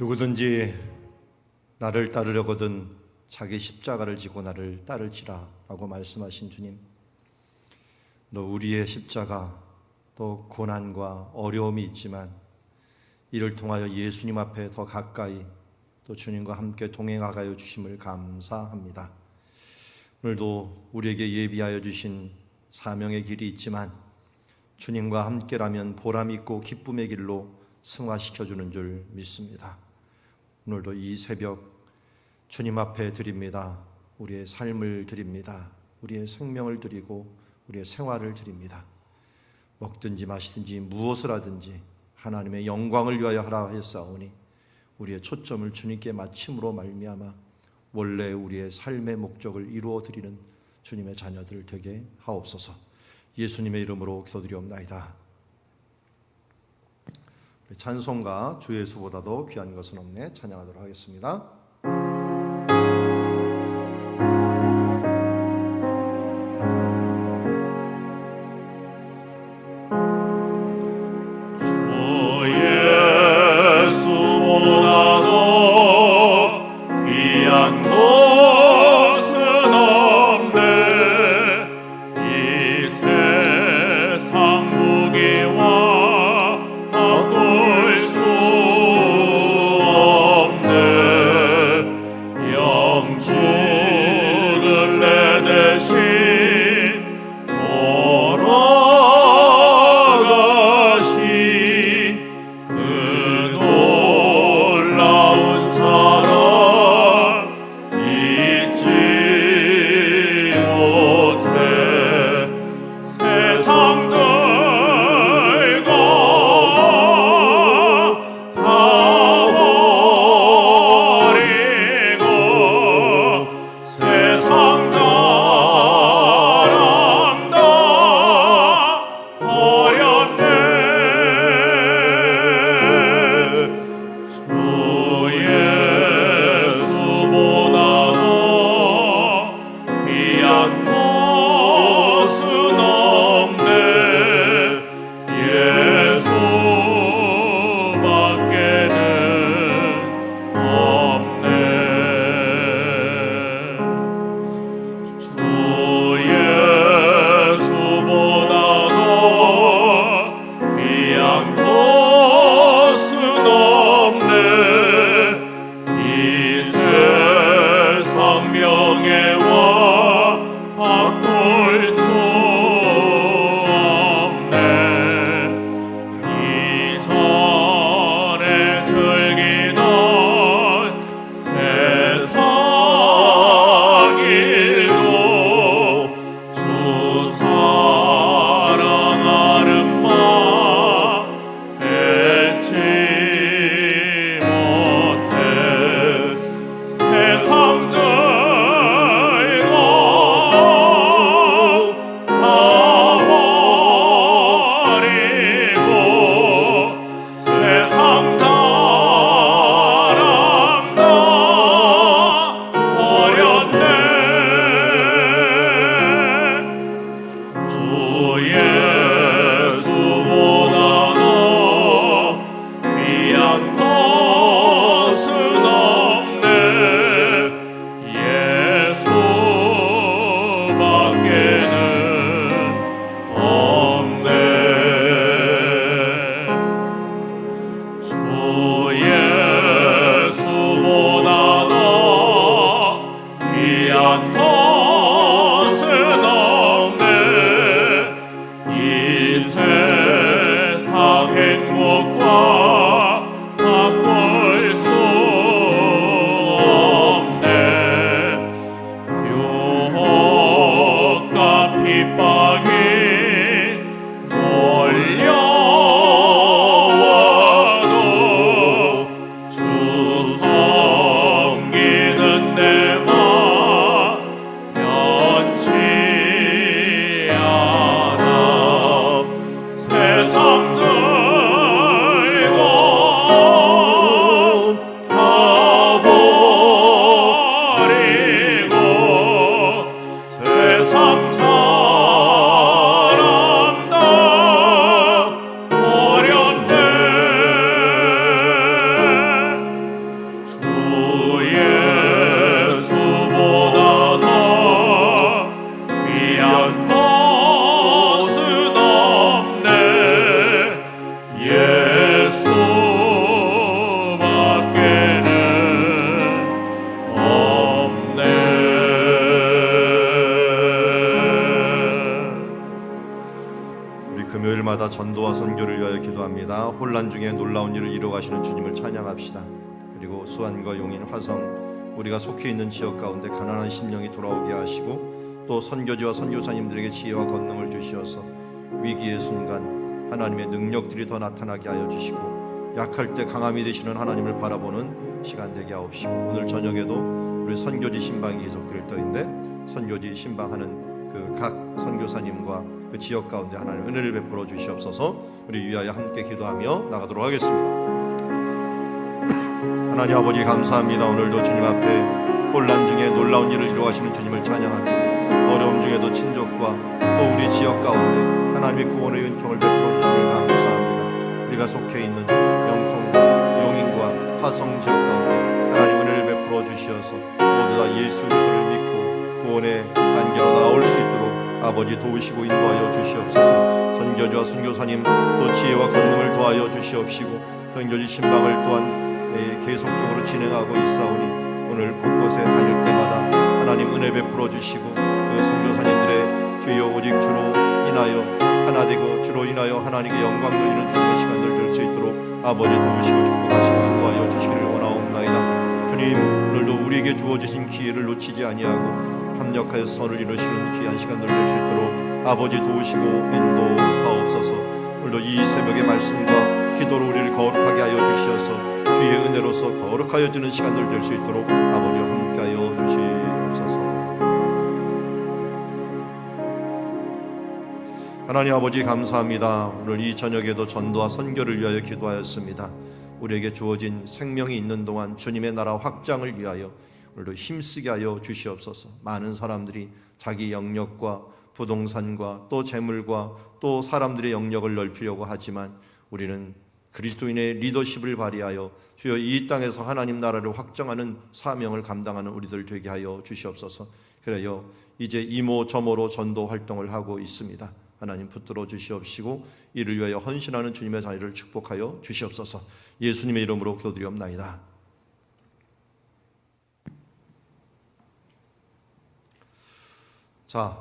누구든지 나를 따르려거든 자기 십자가를 지고 나를 따를지라 라고 말씀하신 주님, 또 우리의 십자가, 또 고난과 어려움이 있지만 이를 통하여 예수님 앞에 더 가까이 또 주님과 함께 동행하여 주심을 감사합니다. 오늘도 우리에게 예비하여 주신 사명의 길이 있지만 주님과 함께라면 보람있고 기쁨의 길로 승화시켜주는 줄 믿습니다. 오늘도 이 새벽 주님 앞에 드립니다. 우리의 삶을 드립니다. 우리의 생명을 드리고 우리의 생활을 드립니다. 먹든지 마시든지 무엇을 하든지 하나님의 영광을 위하여 하라 하였사오니 우리의 초점을 주님께 맞춤으로 말미암아 원래 우리의 삶의 목적을 이루어 드리는 주님의 자녀들 되게 하옵소서. 예수님의 이름으로 기도드리옵나이다. 찬송가 주 예수보다도 귀한 것은 없네 찬양하도록 하겠습니다. 바꿀 수 없네. 우리 금요일마다 전도와 선교를 위하여 기도합니다. 혼란 중에 놀라운 일을 이루어가시는 주님을 찬양합시다. 그리고 수완과 용인, 화성 우리가 속해 있는 지역 가운데 가난한 심령이 돌아오게 하시고 또 선교지와 선교사님들에게 지혜와 권능을 주시어서 위기의 순간 하나님의 능력들이 더 나타나게 하여 주시고 약할 때 강함이 되시는 하나님을 바라보는 시간 되게 하옵시고 오늘 저녁에도 우리 선교지 신방이 계속될 터인데 선교지 신방하는 그 각 선교사님과 그 지역 가운데 하나님 은혜를 베풀어 주시옵소서. 우리 위하여 함께 기도하며 나가도록 하겠습니다. 하나님 아버지 감사합니다. 오늘도 주님 앞에 혼란 중에 놀라운 일을 이루어가시는 주님을 찬양합니다. 어려움 중에도 친족과 또 우리 지역 가운데 하나님의 구원의 은총을 베풀어 주시길 감사합니다. 우리가 속해 있는 영통과 용인과 화성 지역 가운데 하나님 은혜를 베풀어 주시어서 모두 다 예수 그리스도를 믿고 구원의 단계로 나올 수 있도록 아버지 도우시고 인도하여 주시옵소서. 선교지와 선교사님 또 지혜와 권능을 더하여 주시옵시고 선교지 신방을 또한 계속적으로 진행하고 있사오니 오늘 곳곳에 다닐 때마다 하나님 은혜 베풀어 주시고 그 선교사님들의 주여 오직 주로 인하여 하나 되고 주로 인하여 하나님께 영광 돌리는 주님의 시간들 될 수 있도록 아버지 도우시고 축복하시고 인도하여 주시기를 원하옵나이다. 주님 오늘도 우리에게 주어지신 기회를 놓치지 아니하고 합력하여 선을 이루시는 귀한 시간들 될 수 있도록 아버지 도우시고 인도하옵소서. 오늘도 이 새벽의 말씀과 기도로 우리를 거룩하게 하여 주시어서 주의 은혜로서 거룩하여지는 시간들 될 수 있도록 아버지와 함께하여 주시옵소서. 하나님 아버지 감사합니다. 오늘 이 저녁에도 전도와 선교를 위하여 기도하였습니다. 우리에게 주어진 생명이 있는 동안 주님의 나라 확장을 위하여 오늘도 힘쓰게 하여 주시옵소서. 많은 사람들이 자기 영역과 부동산과 또 재물과 또 사람들의 영역을 넓히려고 하지만 우리는 그리스도인의 리더십을 발휘하여 주여 이 땅에서 하나님 나라를 확장하는 사명을 감당하는 우리들 되게 하여 주시옵소서. 그래요 이제 이모저모로 전도 활동을 하고 있습니다. 하나님 붙들어 주시옵시고 이를 위하여 헌신하는 주님의 자리를 축복하여 주시옵소서. 예수님의 이름으로 기도드리옵나이다. 자,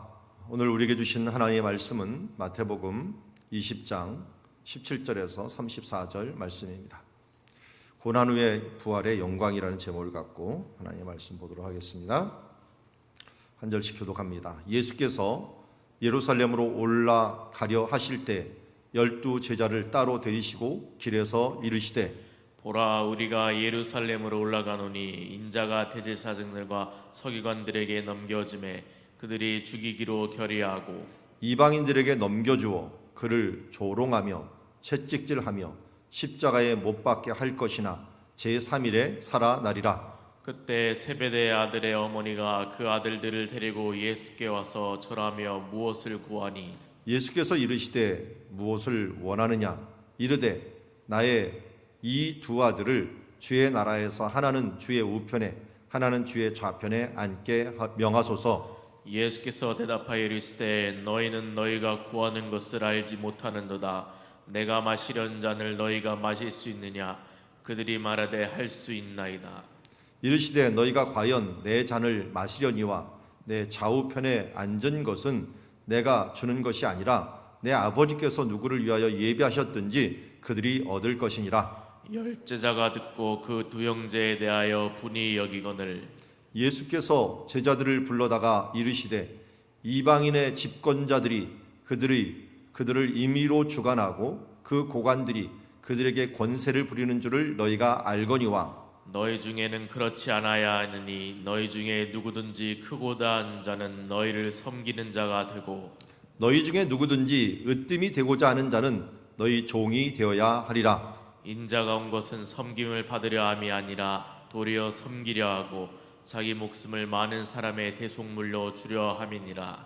오늘 우리에게 주신 하나님의 말씀은 마태복음 20장 17절에서 34절 말씀입니다. 고난 후의 부활의 영광이라는 제목을 갖고 하나님의 말씀 보도록 하겠습니다. 한 절씩 교독합니다. 예수께서 예루살렘으로 올라가려 하실 때 12 제자를 따로 데리시고 길에서 이르시되 보라 우리가 예루살렘으로 올라가노니 인자가 대제사장들과 서기관들에게 넘겨짐에 그들이 죽이기로 결의하고 이방인들에게 넘겨주어 그를 조롱하며 채찍질하며 십자가에 못 박게 할 것이나 제3일에 살아나리라. 그때 세베대 아들의 어머니가 그 아들들을 데리고 예수께 와서 절하며 무엇을 구하니 예수께서 이르시되 무엇을 원하느냐 이르되 나의 이 두 아들을 주의 나라에서 하나는 주의 우편에 하나는 주의 좌편에 앉게 명하소서. 예수께서 대답하여 이르시되 너희는 너희가 구하는 것을 알지 못하는도다. 내가 마시려는 잔을 너희가 마실 수 있느냐? 그들이 말하되 할 수 있나이다. 이르시되 너희가 과연 내 잔을 마시려니와 내 좌우편에 앉은 것은 내가 주는 것이 아니라 내 아버지께서 누구를 위하여 예비하셨든지 그들이 얻을 것이니라. 열제자가 듣고 그 두 형제에 대하여 분이 여기거늘 예수께서 제자들을 불러다가 이르시되 이방인의 집권자들이 그들을 임의로 주관하고 그 고관들이 그들에게 권세를 부리는 줄을 너희가 알거니와 너희 중에는 그렇지 않아야 하느니 너희 중에 누구든지 크고다 한 자는 너희를 섬기는 자가 되고 너희 중에 누구든지 으뜸이 되고자 하는 자는 너희 종이 되어야 하리라. 인자가 온 것은 섬김을 받으려 함이 아니라 도리어 섬기려 하고 자기 목숨을 많은 사람의 대속물로 주려 함이니라.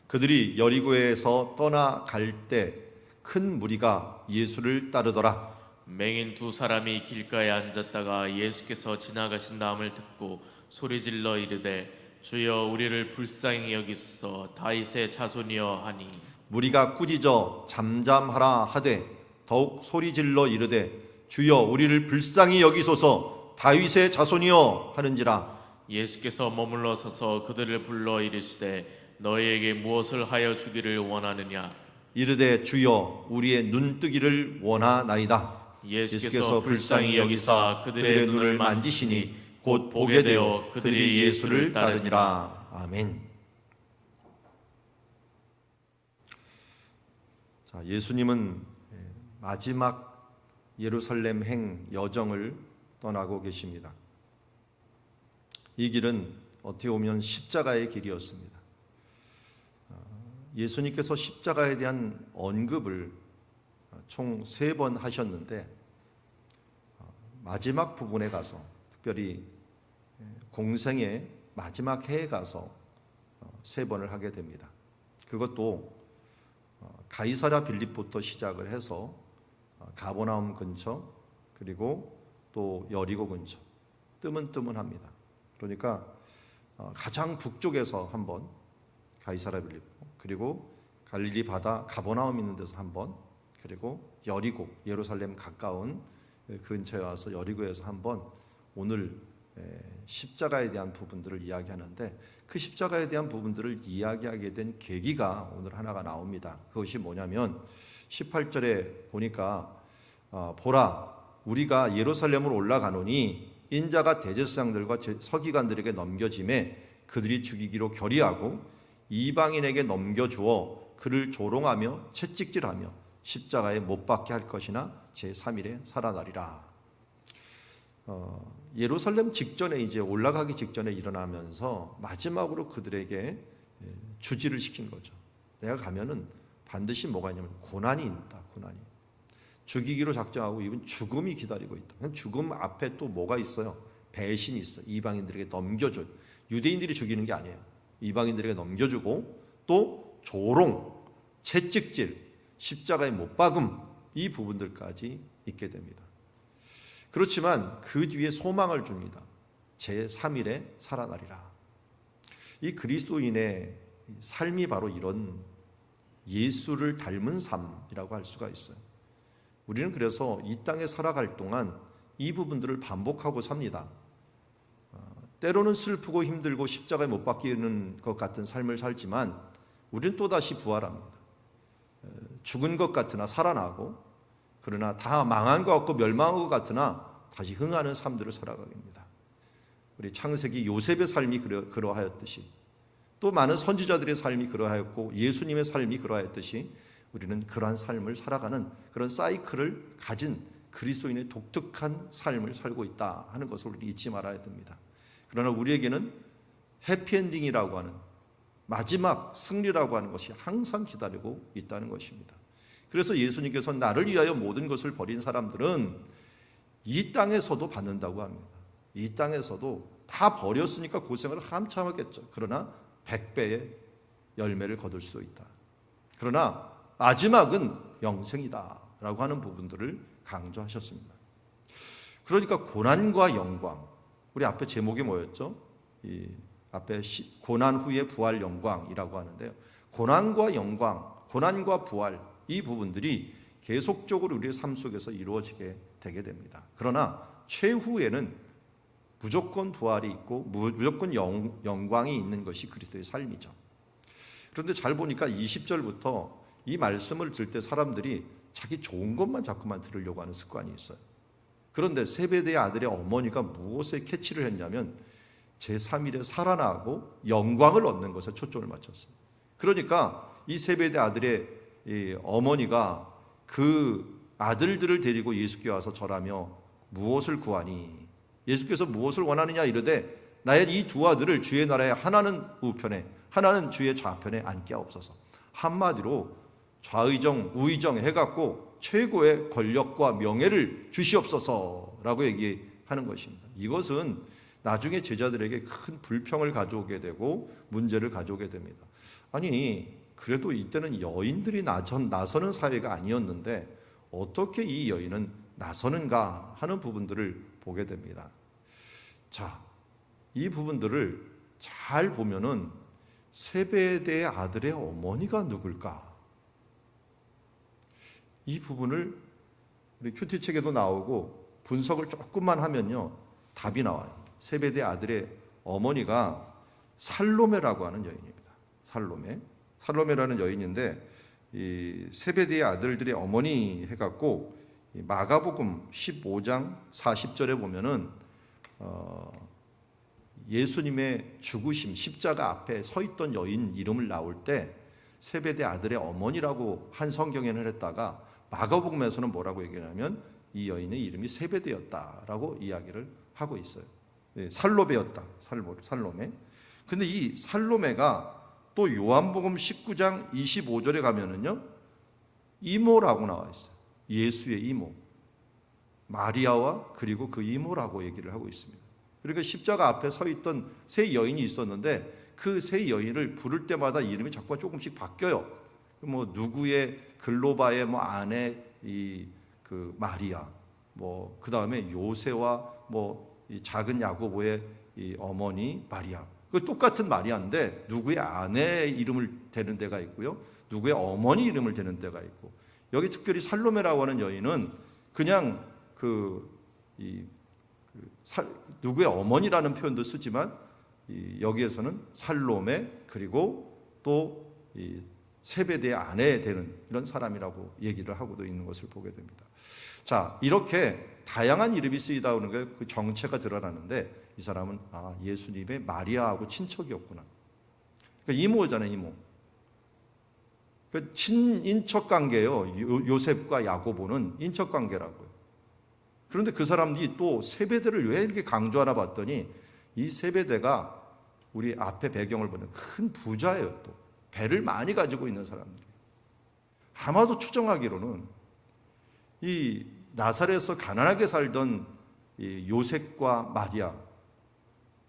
그들이 여리고에서 떠나갈 때 큰 무리가 예수를 따르더라. 맹인 두 사람이 길가에 앉았다가 예수께서 지나가신 다음을 듣고 소리질러 이르되 주여 우리를 불쌍히 여기소서 다윗의 자손이여 하니 무리가 꾸짖어 잠잠하라 하되 더욱 소리질러 이르되 주여 우리를 불쌍히 여기소서 다윗의 자손이여 하는지라. 예수께서 머물러 서서 그들을 불러 이르시되 너희에게 무엇을 하여 주기를 원하느냐? 이르되 주여 우리의 눈뜨기를 원하나이다. 예수께서 불쌍히 여기사 그들의 눈을 만지시니 곧 보게 되어 그들이 예수를 따르니라. 아멘. 자, 예수님은 마지막 예루살렘 행 여정을 떠나고 계십니다. 이 길은 어떻게 보면 십자가의 길이었습니다. 예수님께서 십자가에 대한 언급을 총 3번 하셨는데 마지막 부분에 가서, 특별히 공생의 마지막 해에 가서 3번을 하게 됩니다. 그것도 가이사랴 빌립부터 시작을 해서 가버나움 근처, 그리고 또 여리고 근처, 뜨문뜨문합니다. 그러니까 가장 북쪽에서 한 번 가이사랴 빌립보, 그리고 갈릴리 바다 가버나움 있는 데서 한 번, 그리고 여리고, 예루살렘 가까운 근처에 와서 여리고에서 한 번, 오늘 십자가에 대한 부분들을 이야기하는데, 그 십자가에 대한 부분들을 이야기하게 된 계기가 오늘 하나가 나옵니다. 그것이 뭐냐면 18절에 보니까 보라 우리가 예루살렘으로 올라가노니 인자가 대제사장들과 서기관들에게 넘겨짐에 그들이 죽이기로 결의하고 이방인에게 넘겨주어 그를 조롱하며 채찍질하며 십자가에 못 박게 할 것이나 제3일에 살아나리라. 예루살렘 직전에, 이제 올라가기 직전에 일어나면서 마지막으로 그들에게 주지를 시킨 거죠. 내가 가면은 반드시 뭐가 있냐면 고난이 있다. 고난이. 죽이기로 작정하고 이분 죽음이 기다리고 있다. 죽음 앞에 또 뭐가 있어요? 배신이 있어. 이방인들에게 넘겨줘. 유대인들이 죽이는 게 아니에요. 이방인들에게 넘겨주고 또 조롱, 채찍질, 십자가에 못 박음, 이 부분들까지 있게 됩니다. 그렇지만 그 뒤에 소망을 줍니다. 제3일에 살아나리라. 이 그리스도인의 삶이 바로 이런 예수를 닮은 삶이라고 할 수가 있어요. 우리는 그래서 이 땅에 살아갈 동안 이 부분들을 반복하고 삽니다. 때로는 슬프고 힘들고 십자가에 못 박히는 것 같은 삶을 살지만 우리는 또다시 부활합니다. 죽은 것 같으나 살아나고, 그러나 다 망한 것 같고 멸망한 것 같으나 다시 흥하는 삶들을 살아가게 됩니다. 우리 창세기 요셉의 삶이 그러하였듯이, 또 많은 선지자들의 삶이 그러하였고 예수님의 삶이 그러하였듯이 우리는 그러한 삶을 살아가는 그런 사이클을 가진 그리스도인의 독특한 삶을 살고 있다 하는 것을 우리 잊지 말아야 됩니다. 그러나 우리에게는 해피엔딩이라고 하는, 마지막 승리라고 하는 것이 항상 기다리고 있다는 것입니다. 그래서 예수님께서 나를 위하여 모든 것을 버린 사람들은 이 땅에서도 받는다고 합니다. 이 땅에서도 다 버렸으니까 고생을 한참 하겠죠. 그러나 100배의 열매를 거둘 수 있다. 그러나 마지막은 영생이다 라고 하는 부분들을 강조하셨습니다. 그러니까 고난과 영광, 우리 앞에 제목이 뭐였죠? 이 앞에 고난 후의 부활 영광이라고 하는데요. 고난과 영광, 고난과 부활, 이 부분들이 계속적으로 우리의 삶 속에서 이루어지게 되게 됩니다. 그러나 최후에는 무조건 부활이 있고 무조건 영광이 있는 것이 그리스도의 삶이죠. 그런데 잘 보니까 20절부터 이 말씀을 들 때 사람들이 자기 좋은 것만 자꾸만 들으려고 하는 습관이 있어요. 그런데 세베대의 아들의 어머니가 무엇에 캐치를 했냐면 제3일에 살아나고 영광을 얻는 것에 초점을 맞췄어요. 그러니까 이 세베대 아들의 어머니가 그 아들들을 데리고 예수께 와서 절하며 무엇을 구하니? 예수께서 무엇을 원하느냐 이르되 나의 이 두 아들을 주의 나라에 하나는 우편에 하나는 주의 좌편에 앉게 하옵소서. 한마디로 좌의정 우의정 해갖고 최고의 권력과 명예를 주시옵소서라고 얘기하는 것입니다. 이것은 나중에 제자들에게 큰 불평을 가져오게 되고 문제를 가져오게 됩니다. 아니 그래도 이때는 여인들이 나서는 사회가 아니었는데 어떻게 이 여인은 나서는가 하는 부분들을 보게 됩니다. 자, 이 부분들을 잘 보면은 세베대의 아들의 어머니가 누굴까? 이 부분을 우리 큐티 책에도 나오고 분석을 조금만 하면요 답이 나와요. 세베대 아들의 어머니가 살로메라고 하는 여인입니다. 살로메라는 여인인데 이 세베대의 아들들의 어머니 해갖고 이 마가복음 15장 40절에 보면은 예수님의 죽으심 십자가 앞에 서 있던 여인 이름을 나올 때 세베대 아들의 어머니라고 한 성경에는 했다가 마가복음에서는 뭐라고 얘기하냐면 이 여인의 이름이 세베대였다라고 이야기를 하고 있어요. 살로메였다. 살로메. 근데 이 살로메가 또 요한복음 19장 25절에 가면은요 이모라고 나와 있어요. 예수의 이모 마리아와 그리고 그 이모라고 얘기를 하고 있습니다. 그러니까 십자가 앞에 서 있던 세 여인이 있었는데 그 세 여인을 부를 때마다 이름이 자꾸 조금씩 바뀌어요. 뭐 누구의 글로바의 뭐 아내 이 그 마리아, 뭐 그 다음에 요새와 뭐 이 작은 야고보의 이 어머니 마리아. 그 똑같은 마리아인데 누구의 아내 이름을 대는 데가 있고요, 누구의 어머니 이름을 대는 데가 있고, 여기 특별히 살로메라고 하는 여인은 그냥 누구의 어머니라는 표현도 쓰지만 여기에서는 살로메 그리고 또 이 세베대의 아내 되는 이런 사람이라고 얘기를 하고도 있는 것을 보게 됩니다. 자, 이렇게 다양한 이름이 쓰이다 오는 게 그 정체가 드러나는데 이 사람은 예수님의 마리아하고 친척이었구나. 그러니까 이모잖아요, 이모. 그 친인척 관계예요. 요셉과 야고보는 인척 관계라고요. 그런데 그 사람들이 또 세베대를 왜 이렇게 강조하나 봤더니 이 세베대가 우리 앞에 배경을 보면 큰 부자예요. 또 배를 많이 가지고 있는 사람들이. 아마도 추정하기로는 이 나사렛에서 가난하게 살던 이 요셉과 마리아,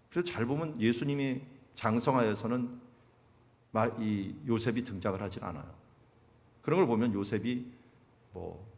그래서 잘 보면 예수님이 장성하에서는 이 요셉이 등장을 하질 않아요. 그런 걸 보면 요셉이 뭐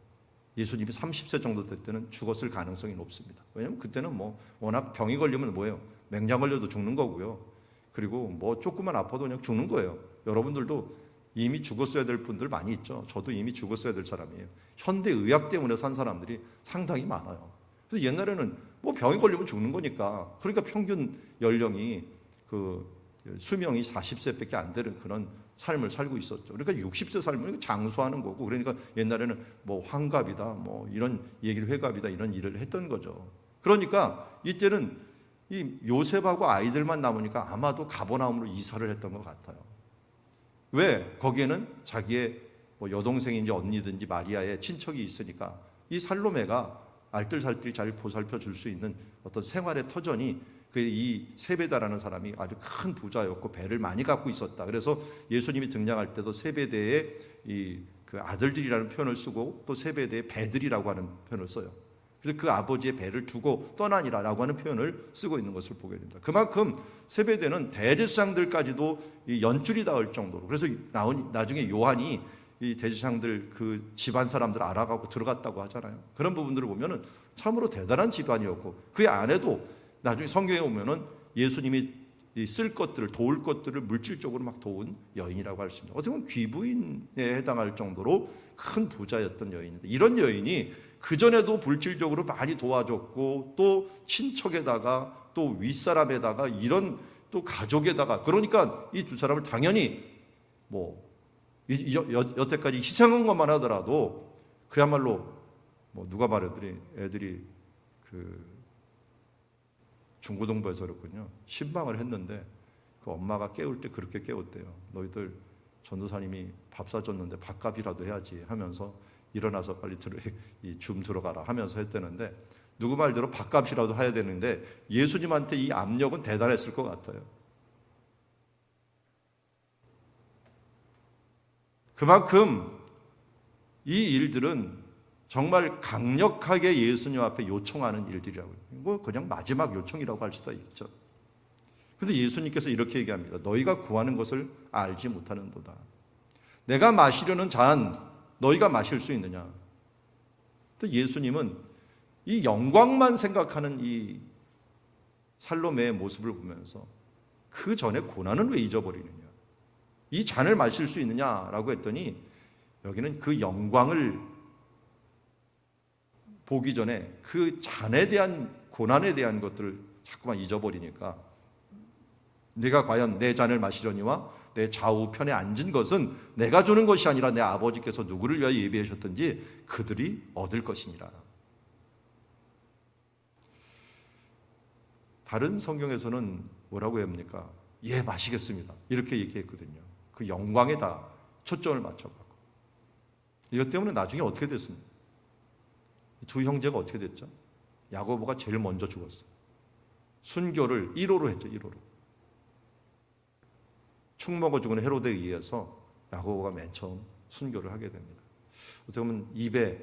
예수님이 30세 정도 될 때는 죽었을 가능성이 높습니다. 왜냐하면 그때는 뭐 워낙 병이 걸리면 뭐예요? 맹장 걸려도 죽는 거고요. 그리고 뭐 조금만 아파도 그냥 죽는 거예요. 여러분들도 이미 죽었어야 될 분들 많이 있죠. 저도 이미 죽었어야 될 사람이에요. 현대 의학 때문에 산 사람들이 상당히 많아요. 그래서 옛날에는 뭐 병이 걸리면 죽는 거니까, 그러니까 평균 연령이 그 수명이 40세밖에 안 되는 그런 삶을 살고 있었죠. 그러니까 60세 살면 장수하는 거고, 그러니까 옛날에는 뭐 환갑이다, 뭐 이런 얘기를 회갑이다 이런 일을 했던 거죠. 그러니까 이때는 이 요셉하고 아이들만 남으니까 아마도 가버나움으로 이사를 했던 것 같아요. 왜? 거기에는 자기의 뭐 여동생인지 언니든지 마리아의 친척이 있으니까 이 살로메가 알뜰살뜰히 잘 보살펴 줄 수 있는 어떤 생활의 터전이 이 세베다라는 사람이 아주 큰 부자였고 배를 많이 갖고 있었다. 그래서 예수님이 등장할 때도 세베대의 그 아들들이라는 표현을 쓰고 또 세베대의 배들이라고 하는 표현을 써요. 그래서 그 아버지의 배를 두고 떠나니라라고 하는 표현을 쓰고 있는 것을 보게 됩니다. 그만큼 세베대는 대제사장들까지도 연줄이 닿을 정도로, 그래서 나중에 요한이 이 대제사장들 그 집안 사람들 알아가고 들어갔다고 하잖아요. 그런 부분들을 보면은 참으로 대단한 집안이었고, 그 안에도 나중에 성경에 보면은 예수님이 쓸 것들을, 도울 것들을 물질적으로 막 도운 여인이라고 할 수 있습니다. 어떻게 보면 귀부인에 해당할 정도로 큰 부자였던 여인인데, 이런 여인이 그전에도 물질적으로 많이 도와줬고 또 친척에다가 또 윗사람에다가 이런 또 가족에다가, 그러니까 이 두 사람을 당연히 뭐 여태까지 희생한 것만 하더라도 그야말로 뭐 누가 말하더니 애들이 그 중고등부에서 그렇군요. 신방을 했는데 그 엄마가 깨울 때 그렇게 깨웠대요. 너희들 전도사님이 밥 사줬는데 밥값이라도 해야지 하면서 일어나서 빨리 줌 들어가라 하면서 했다는데, 누구 말대로 밥값이라도 해야 되는데 예수님한테 이 압력은 대단했을 것 같아요. 그만큼 이 일들은 정말 강력하게 예수님 앞에 요청하는 일들이라고요. 이거 그냥 마지막 요청이라고 할 수도 있죠. 그런데 예수님께서 이렇게 얘기합니다. 너희가 구하는 것을 알지 못하는도다. 내가 마시려는 잔 너희가 마실 수 있느냐. 근데 예수님은 이 영광만 생각하는 이 살로메의 모습을 보면서 그 전에 고난은 왜 잊어버리느냐. 이 잔을 마실 수 있느냐라고 했더니 여기는 그 영광을 보기 전에 그 잔에 대한 고난에 대한 것들을 자꾸만 잊어버리니까, 네가 과연 내 잔을 마시려니와 내 좌우편에 앉은 것은 내가 주는 것이 아니라 내 아버지께서 누구를 위하여 예비하셨든지 그들이 얻을 것이니라. 다른 성경에서는 뭐라고 합니까? 예, 마시겠습니다. 이렇게 얘기했거든요. 그 영광에 다 초점을 맞춰가고. 이것 때문에 나중에 어떻게 됐습니까? 두 형제가 어떻게 됐죠? 야고보가 제일 먼저 죽었어요. 순교를 1호로 했죠. 1호로. 축 먹어 죽은 헤로데에 의해서 야고보가 맨 처음 순교를 하게 됩니다. 어떻게 보면 입에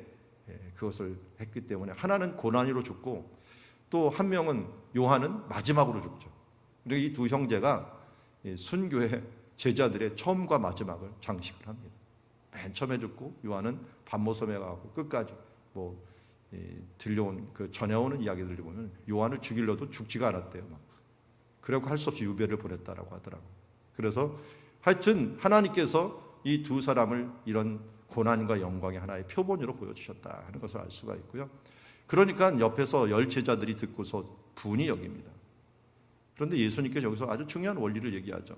그것을 했기 때문에 하나는 고난이로 죽고 또 한 명은 요한은 마지막으로 죽죠. 그리고 이 두 형제가 순교의 제자들의 처음과 마지막을 장식을 합니다. 맨 처음에 죽고 요한은 반모섬에 가고 끝까지 들려온 그 전해오는 이야기들을 보면 요한을 죽이려도 죽지가 않았대요. 그래고 할 수 없이 유배를 보냈다라고 하더라고요. 그래서 하여튼 하나님께서 이 두 사람을 이런 고난과 영광의 하나의 표본으로 보여주셨다 하는 것을 알 수가 있고요. 그러니까 옆에서 10 제자들이 듣고서 분이 여깁니다. 그런데 예수님께서 여기서 아주 중요한 원리를 얘기하죠.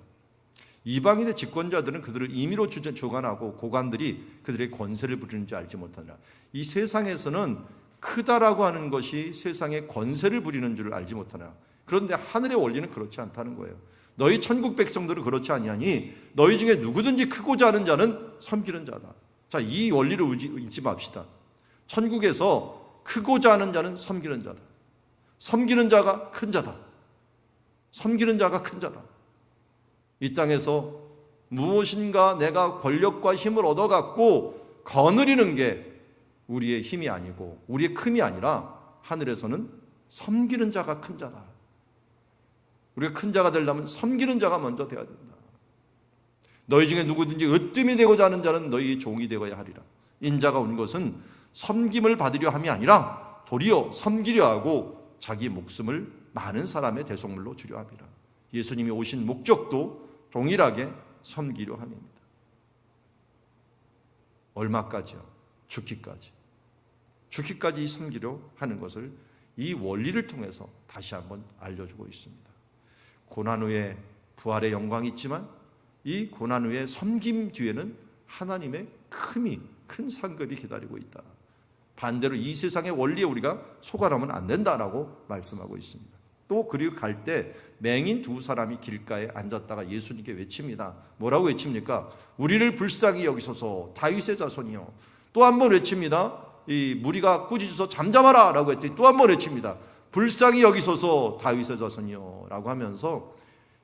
이방인의 집권자들은 그들을 임의로 주관하고 고관들이 그들의 권세를 부리는 줄 알지 못하느라. 이 세상에서는 크다라고 하는 것이 세상의 권세를 부리는 줄 알지 못하느라. 그런데 하늘의 원리는 그렇지 않다는 거예요. 너희 천국 백성들은 그렇지 아니하니 너희 중에 누구든지 크고자 하는 자는 섬기는 자다. 자, 이 원리를 잊지 맙시다. 천국에서 크고자 하는 자는 섬기는 자다. 섬기는 자가 큰 자다. 섬기는 자가 큰 자다. 이 땅에서 무엇인가 내가 권력과 힘을 얻어갖고 거느리는 게 우리의 힘이 아니고 우리의 큼이 아니라 하늘에서는 섬기는 자가 큰 자다. 우리가 큰 자가 되려면 섬기는 자가 먼저 되어야 된다. 너희 중에 누구든지 으뜸이 되고자 하는 자는 너희 종이 되어야 하리라. 인자가 온 것은 섬김을 받으려 함이 아니라 도리어 섬기려 하고 자기 목숨을 많은 사람의 대속물로 주려 함이라. 예수님이 오신 목적도 동일하게 섬기려 함입니다. 얼마까지요? 죽기까지. 죽기까지 섬기려 하는 것을 이 원리를 통해서 다시 한번 알려주고 있습니다. 고난 후에 부활의 영광이 있지만 이 고난 후에 섬김 뒤에는 하나님의 큰 상급이 기다리고 있다. 반대로 이 세상의 원리에 우리가 속아나면 안 된다라고 말씀하고 있습니다. 또 그리고 갈 때 맹인 두 사람이 길가에 앉았다가 예수님께 외칩니다. 뭐라고 외칩니까? 우리를 불쌍히 여기소서 다윗의 자손이요. 또 한 번 외칩니다. 이 무리가 꾸짖어서 잠잠하라 라고 했더니 또 한 번 외칩니다. 불쌍히 여기소서 다윗의 자손이요 라고 하면서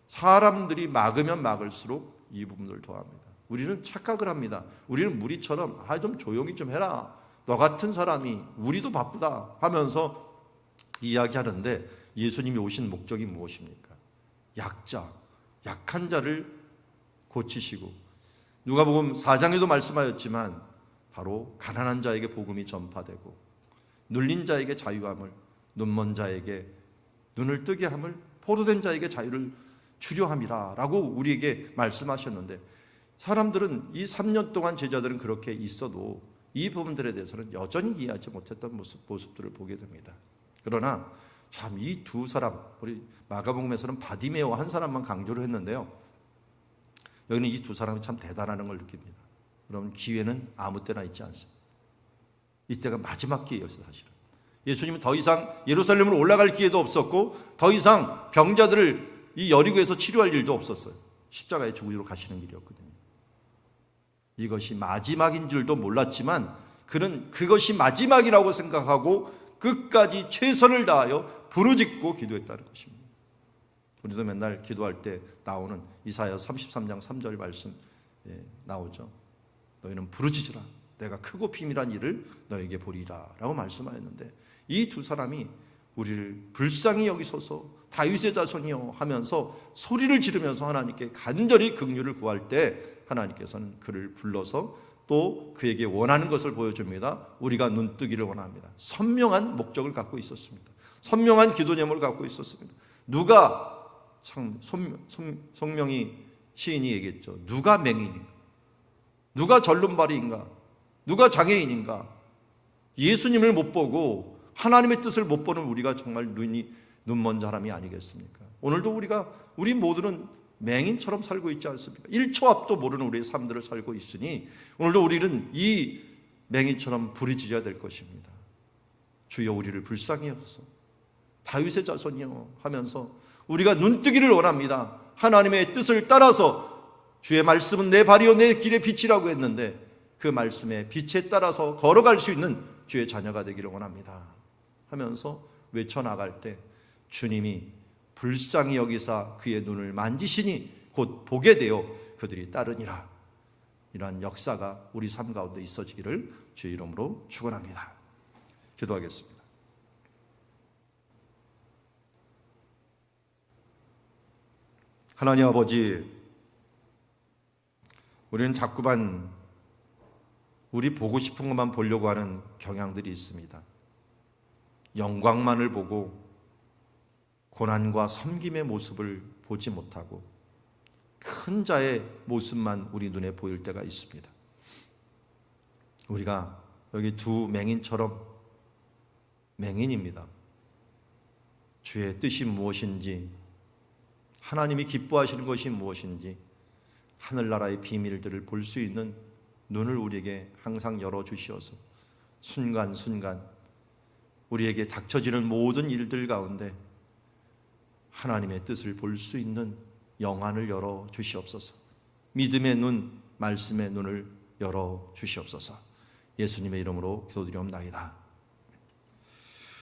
사람들이 막으면 막을수록 이 부분을 더합니다. 우리는 착각을 합니다. 우리는 무리처럼 좀 조용히 좀 해라. 너 같은 사람이 우리도 바쁘다 하면서 이야기하는데 예수님이 오신 목적이 무엇입니까? 약한 자를 고치시고 누가복음 4장에도 말씀하였지만 바로 가난한 자에게 복음이 전파되고 눌린 자에게 자유함을, 눈먼 자에게 눈을 뜨게 함을, 포로된 자에게 자유를 주려 함이라 라고 우리에게 말씀하셨는데 사람들은 이 3년 동안 제자들은 그렇게 있어도 이 부분들에 대해서는 여전히 이해하지 못했던 모습들을 보게 됩니다. 그러나 참 이 두 사람, 우리 마가복음에서는 바디메오 한 사람만 강조를 했는데요. 여기는 이 두 사람이 참 대단하는 걸 느낍니다. 여러분, 기회는 아무 때나 있지 않습니다. 이때가 마지막 기회였어요. 사실은 예수님은 더 이상 예루살렘으로 올라갈 기회도 없었고 더 이상 병자들을 이 여리고에서 치료할 일도 없었어요. 십자가에 죽으러 가시는 길이었거든요. 이것이 마지막인 줄도 몰랐지만 그는 그것이 마지막이라고 생각하고 끝까지 최선을 다하여 부르짖고 기도했다는 것입니다. 우리도 맨날 기도할 때 나오는 이사야 33장 3절 말씀 나오죠. 너희는 부르짖으라. 내가 크고 비밀한 일을 너에게 보리라 라고 말씀하였는데 이 두 사람이 우리를 불쌍히 여기소서 다윗의 자손이여 하면서 소리를 지르면서 하나님께 간절히 긍휼을 구할 때 하나님께서는 그를 불러서 또 그에게 원하는 것을 보여줍니다. 우리가 눈뜨기를 원합니다. 선명한 목적을 갖고 있었습니다. 선명한 기도 제목을 갖고 있었습니다. 누가 참 성명이 시인이 얘기했죠. 누가 맹인인가? 누가 절름발이인가? 누가 장애인인가? 예수님을 못 보고 하나님의 뜻을 못 보는 우리가 정말 눈먼 사람이 아니겠습니까? 오늘도 우리 모두는 맹인처럼 살고 있지 않습니까? 1초 앞도 모르는 우리의 삶들을 살고 있으니 오늘도 우리는 이 맹인처럼 부르짖어야 될 것입니다. 주여 우리를 불쌍히 여소서, 다윗의 자손이여 하면서 우리가 눈뜨기를 원합니다. 하나님의 뜻을 따라서, 주의 말씀은 내 발이요 내 길의 빛이라고 했는데 그 말씀의 빛에 따라서 걸어갈 수 있는 주의 자녀가 되기를 원합니다 하면서 외쳐나갈 때 주님이 불쌍히 여기사 그의 눈을 만지시니 곧 보게 되어 그들이 따르니라. 이러한 역사가 우리 삶 가운데 있어지기를 주의 이름으로 축원합니다. 기도하겠습니다. 하나님 아버지, 우리는 자꾸만 우리 보고 싶은 것만 보려고 하는 경향들이 있습니다. 영광만을 보고 고난과 섬김의 모습을 보지 못하고 큰 자의 모습만 우리 눈에 보일 때가 있습니다. 우리가 여기 두 맹인처럼 맹인입니다. 주의 뜻이 무엇인지, 하나님이 기뻐하시는 것이 무엇인지, 하늘나라의 비밀들을 볼 수 있는 눈을 우리에게 항상 열어주시어서 순간순간 우리에게 닥쳐지는 모든 일들 가운데 하나님의 뜻을 볼 수 있는 영안을 열어주시옵소서. 믿음의 눈, 말씀의 눈을 열어주시옵소서. 예수님의 이름으로 기도드리옵나이다.